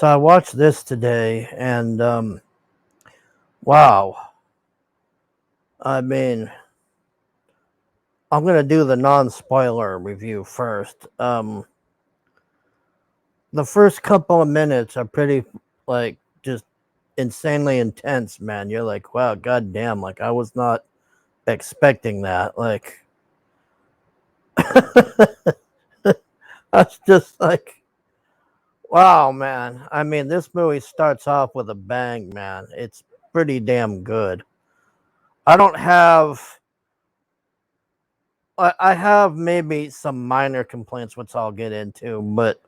So I watched this today, and wow. I mean, I'm gonna do the non-spoiler review first. The first couple of minutes are pretty, like, just insanely intense, man. You're like, wow, goddamn, like I was not expecting that. Like, I was just like, wow, man. I mean, this movie starts off with a bang, man. It's pretty damn good. I don't have I have maybe some minor complaints, which I'll get into, but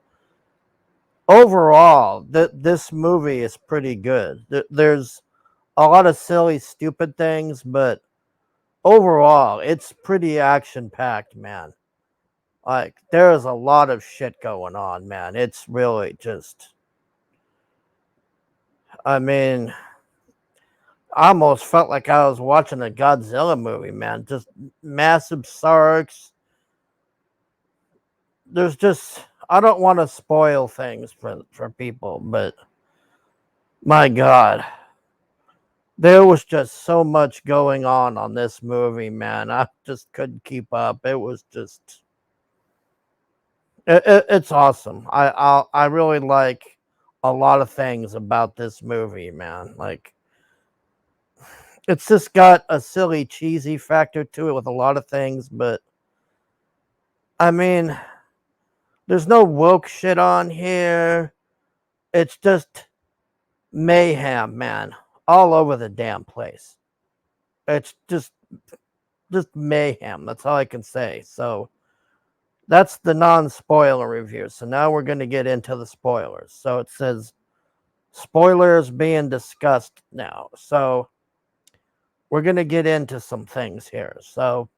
overall, this movie is pretty good. There's a lot of silly, stupid things, but overall, it's pretty action packed, man. Like, there's a lot of shit going on, man. It's really just, I mean, I almost felt like I was watching a Godzilla movie, man. Just massive sharks. There's just, I don't want to spoil things for people, but my God, there was just so much going on this movie, man. I just couldn't keep up. It was just, it's awesome. I really like a lot of things about this movie, man. Like, it's just got a silly, cheesy factor to it with a lot of things, but I mean, there's no woke shit on here. It's just mayhem, man, all over the damn place. It's just mayhem. That's all I can say. So that's the non-spoiler review. So now we're going to get into the spoilers. So it says spoilers being discussed now. So we're going to get into some things here. So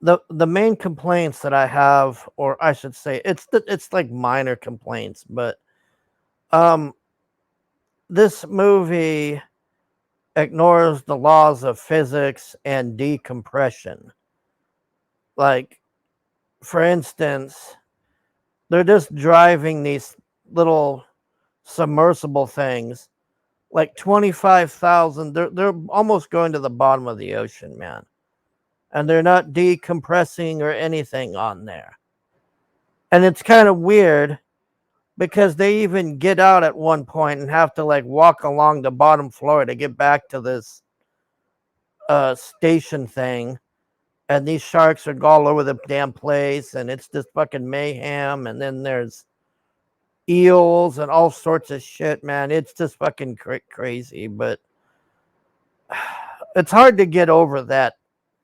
the main complaints that I have, or I should say, it's like minor complaints, but um this movie ignores the laws of physics and decompression. Like, for instance, they're just driving these little submersible things like 25,000. They're almost going to the bottom of the ocean, man. And they're not decompressing or anything on there. And it's kind of weird because they even get out at one point and have to like walk along the bottom floor to get back to this station thing, and these sharks are all over the damn place, and it's just fucking mayhem. And then there's eels and all sorts of shit, man. It's just fucking crazy, but it's hard to get over that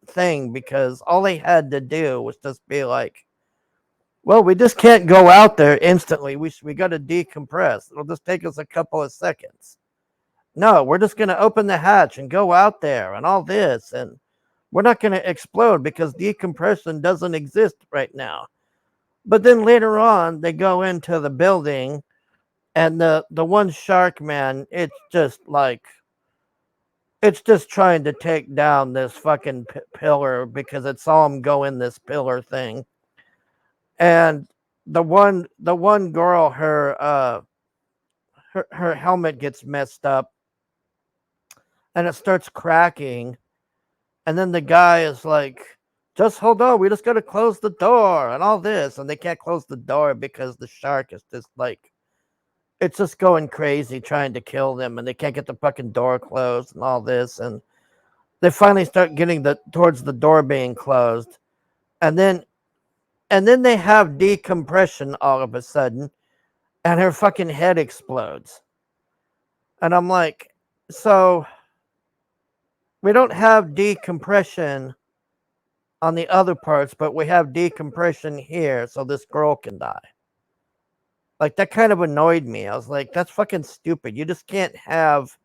thing because all they had to do was just be like, well, we just can't go out there instantly. We got to decompress. It'll just take us a couple of seconds. No, we're just going to open the hatch and go out there and all this, and we're not going to explode because decompression doesn't exist right now. But then later on, they go into the building, and the one shark, man, it's just trying to take down this fucking pillar because it saw him go in this pillar thing. And the one girl, her helmet gets messed up, and it starts cracking. And then the guy is like, just hold on, we just gotta close the door and all this. And they can't close the door because the shark is just like, it's just going crazy trying to kill them, and they can't get the fucking door closed and all this. And they finally start getting towards the door being closed. And then they have decompression all of a sudden, and her fucking head explodes. And I'm like, so we don't have decompression on the other parts, but we have decompression here so this girl can die. Like, that kind of annoyed me. I was like, that's fucking stupid. You just can't have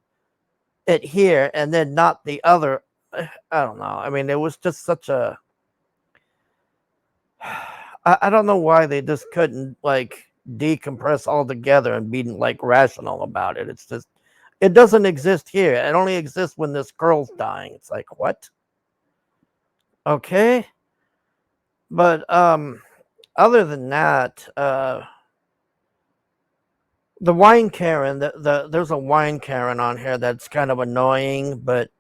it here and then not the other. I don't know. I mean, it was just such a. I don't know why they just couldn't like decompress all together and be like rational about it. It's just, it doesn't exist here. It only exists when this girl's dying. It's like, what? Okay. But other than that, the wine Karen, there's a wine Karen on here that's kind of annoying, but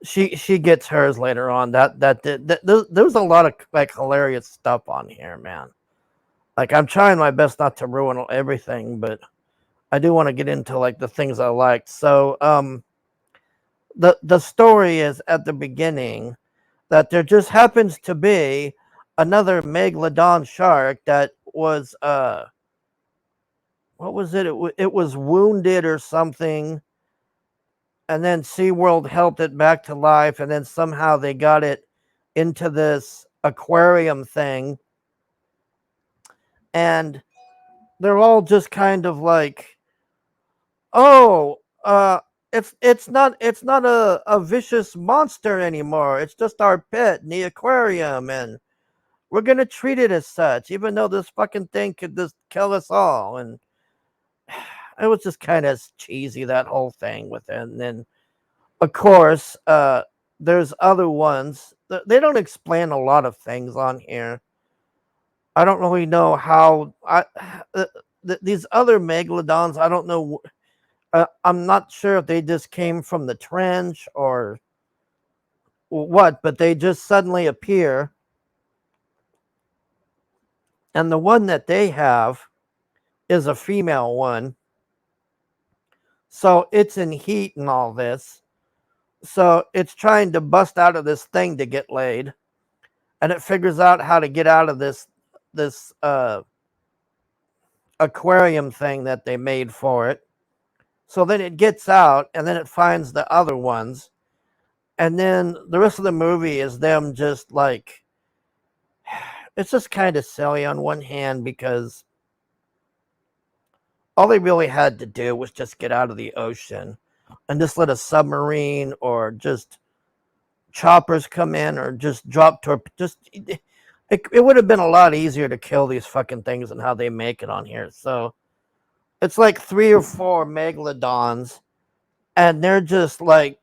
she gets hers later on. There's a lot of like hilarious stuff on here, man. Like I'm trying my best not to ruin everything, but I do want to get into like the things I liked. So the story is at the beginning that there just happens to be another megalodon shark that was what was it? It was wounded or something, and then SeaWorld helped it back to life, and then somehow they got it into this aquarium thing, and they're all just kind of like, oh, it's not a vicious monster anymore. It's just our pet in the aquarium, and we're gonna treat it as such, even though this fucking thing could just kill us all. And it was just kind of cheesy, that whole thing with it. And then, of course, there's other ones. They don't explain a lot of things on here. I don't really know how. These other megalodons, I don't know. I'm not sure if they just came from the trench or what, but they just suddenly appear. And the one that they have is a female one. So it's in heat and all this. So it's trying to bust out of this thing to get laid. And it figures out how to get out of this aquarium thing that they made for it. So then it gets out, and then it finds the other ones. And then the rest of the movie is them just like, it's just kind of silly on one hand, because all they really had to do was just get out of the ocean and just let a submarine or just choppers come in or just drop it would have been a lot easier to kill these fucking things than how they make it on here. So it's like 3 or 4 megalodons, and they're just like,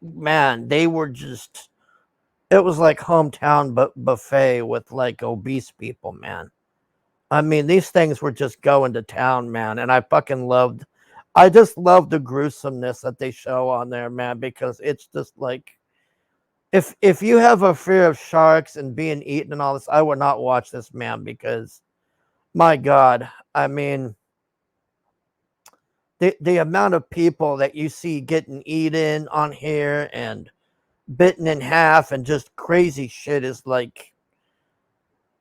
man, they were just, it was like hometown buffet with like obese people, man. I mean, these things were just going to town, man. And I just love the gruesomeness that they show on there, man, because it's just like, if you have a fear of sharks and being eaten and all this, I would not watch this, man, because my God, I mean, the amount of people that you see getting eaten on here and bitten in half and just crazy shit is like,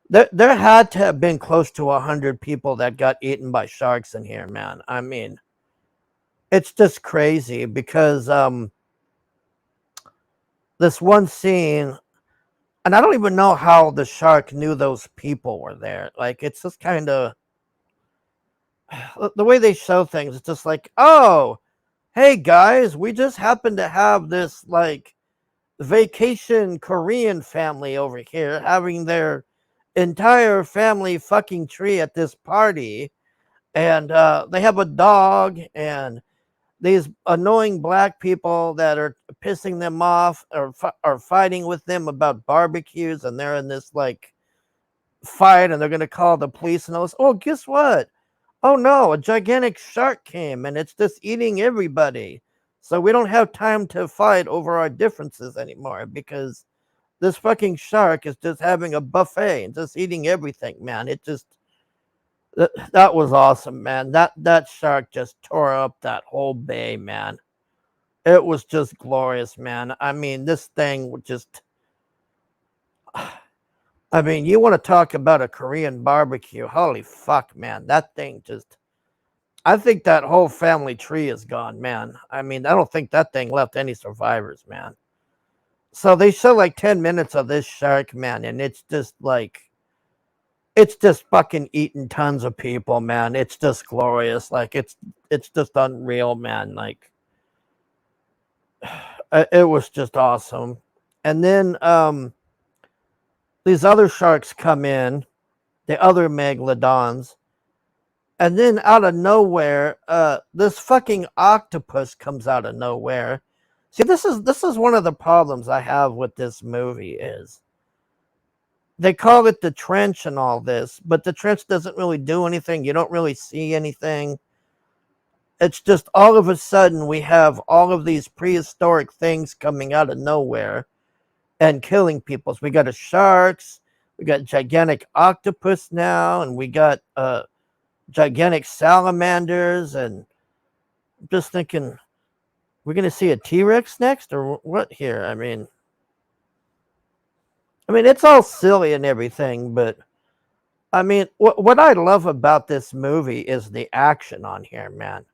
there had to have been close to 100 people that got eaten by sharks in here, man. I mean, it's just crazy because this one scene, and I don't even know how the shark knew those people were there. Like, it's just kind of the way they show things. It's just like, oh, hey guys, we just happen to have this like vacation Korean family over here having their entire family fucking tree at this party, and they have a dog, and these annoying black people that are pissing them off are fighting with them about barbecues, and they're in this like fight, and they're going to call the police and all this. Oh, guess what? Oh no, a gigantic shark came and it's just eating everybody. So we don't have time to fight over our differences anymore, because this fucking shark is just having a buffet and just eating everything, man. It just, that was awesome, man. That shark just tore up that whole bay, man. It was just glorious, man. I mean, this thing would just, I mean, you want to talk about a Korean barbecue? Holy fuck, man. That thing just, I think that whole family tree is gone, man. I mean, I don't think that thing left any survivors, man. So they show like 10 minutes of this shark, man, and it's just like, it's just fucking eating tons of people, man. It's just glorious. Like, it's just unreal, man. Like, it was just awesome. And then these other sharks come in, the other megalodons, and then out of nowhere, this fucking octopus comes out of nowhere. See, this is one of the problems I have with this movie is they call it the trench and all this, but the trench doesn't really do anything. You don't really see anything. It's just all of a sudden we have all of these prehistoric things coming out of nowhere and killing people. So we got sharks, we got gigantic octopus now, and we got gigantic salamanders. And I'm just thinking, we're gonna see a T-Rex next, or what here? I mean, it's all silly and everything, but I mean, what I love about this movie is the action on here, man.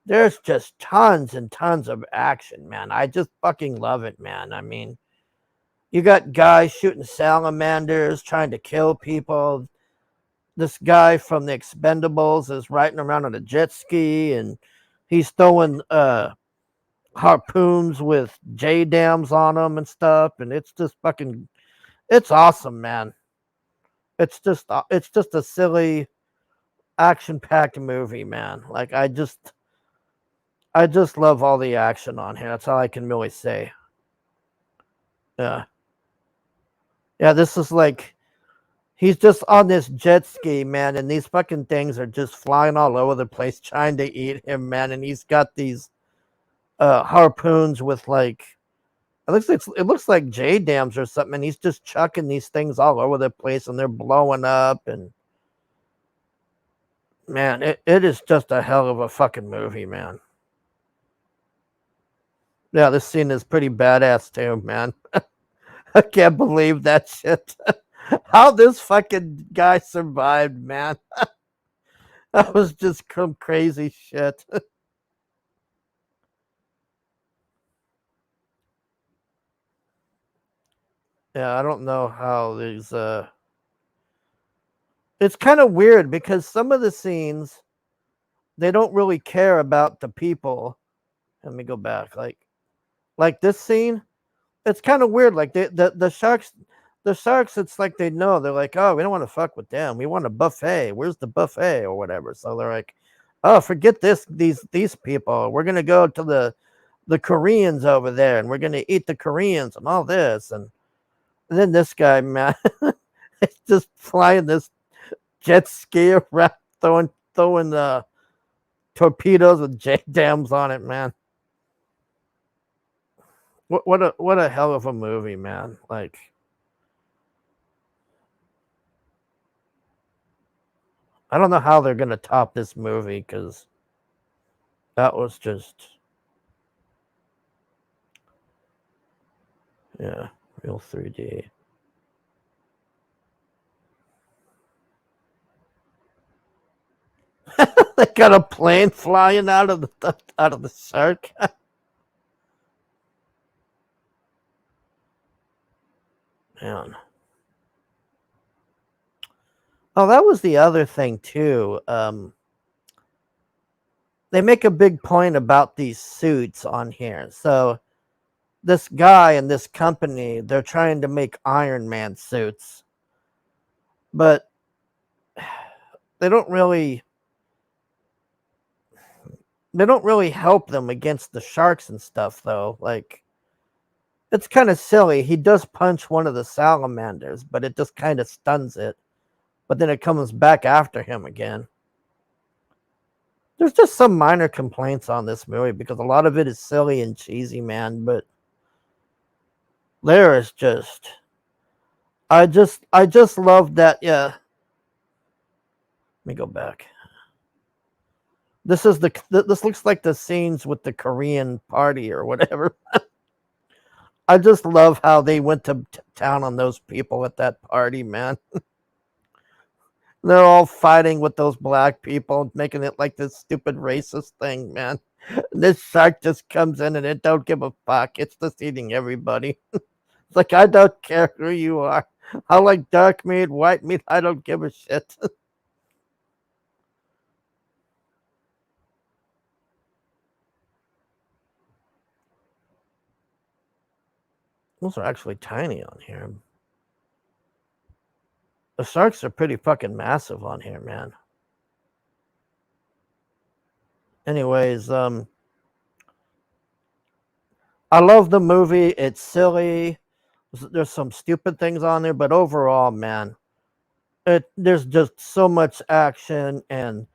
There's just tons and tons of action, man. I just fucking love it, man. I mean, you got guys shooting salamanders, trying to kill people. This guy from the Expendables is riding around on a jet ski, and he's throwing harpoons with J-dams on them and stuff. And it's just fucking, it's awesome, man. It's just a silly, action-packed movie, man. Like I just love all the action on here. That's all I can really say. Yeah. Yeah, this is like, he's just on this jet ski, man, and these fucking things are just flying all over the place trying to eat him, man. And he's got these harpoons with like, it looks like J-dams or something, and he's just chucking these things all over the place, and they're blowing up. And man, it is just a hell of a fucking movie, man. Yeah, this scene is pretty badass too, man. I can't believe that shit. How this fucking guy survived, man. That was just some crazy shit. Yeah, I don't know how these it's kind of weird because some of the scenes they don't really care about the people. Let me go back. Like this scene, it's kind of weird. Like the sharks, it's like they know. They're like, oh, we don't want to fuck with them. We want a buffet. Where's the buffet or whatever? So they're like, oh, forget these people. We're gonna go to the Koreans over there, and we're gonna eat the Koreans and all this. And then this guy, man, is just flying this jet ski around, throwing the torpedoes with J-dams on it, man. What a hell of a movie, man. Like, I don't know how they're gonna top this movie because that was just, yeah, real 3D. They got a plane flying out of the shark. Man. Oh, that was the other thing too. They make a big point about these suits on here. So this guy and this company, they're trying to make Iron Man suits, but they don't really help them against the sharks and stuff though. Like, it's kind of silly. He does punch one of the salamanders, but it just kind of stuns it. But then it comes back after him again. There's just some minor complaints on this movie because a lot of it is silly and cheesy, man. But there is just, I just love that. Yeah. Let me go back. This looks like the scenes with the Korean party or whatever. I just love how they went to town on those people at that party, man. They're all fighting with those black people, making it like this stupid racist thing, man. This shark just comes in and it don't give a fuck. It's just eating everybody. It's like, I don't care who you are. I like dark meat, white meat. I don't give a shit. Those are actually tiny on here. The sharks are pretty fucking massive on here, man. Anyways, I love the movie. It's silly. There's some stupid things on there, but overall, man, there's just so much action and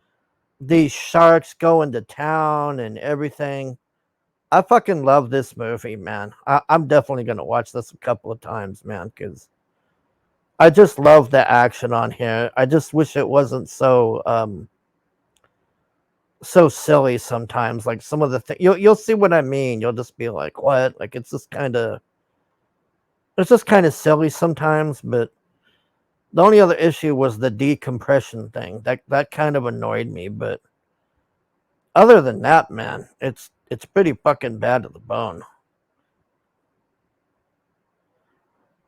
these sharks going to town and everything. I fucking love this movie, man. I'm definitely gonna watch this a couple of times, man, because I just love the action on here. I just wish it wasn't so silly sometimes. Like some of the things, you'll see what I mean. You'll just be like, what? Like it's just kind of silly sometimes. But the only other issue was the decompression thing. That kind of annoyed me. But other than that, man, it's pretty fucking bad to the bone.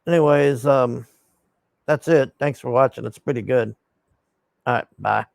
Anyways, that's it. Thanks for watching. It's pretty good. All right, bye.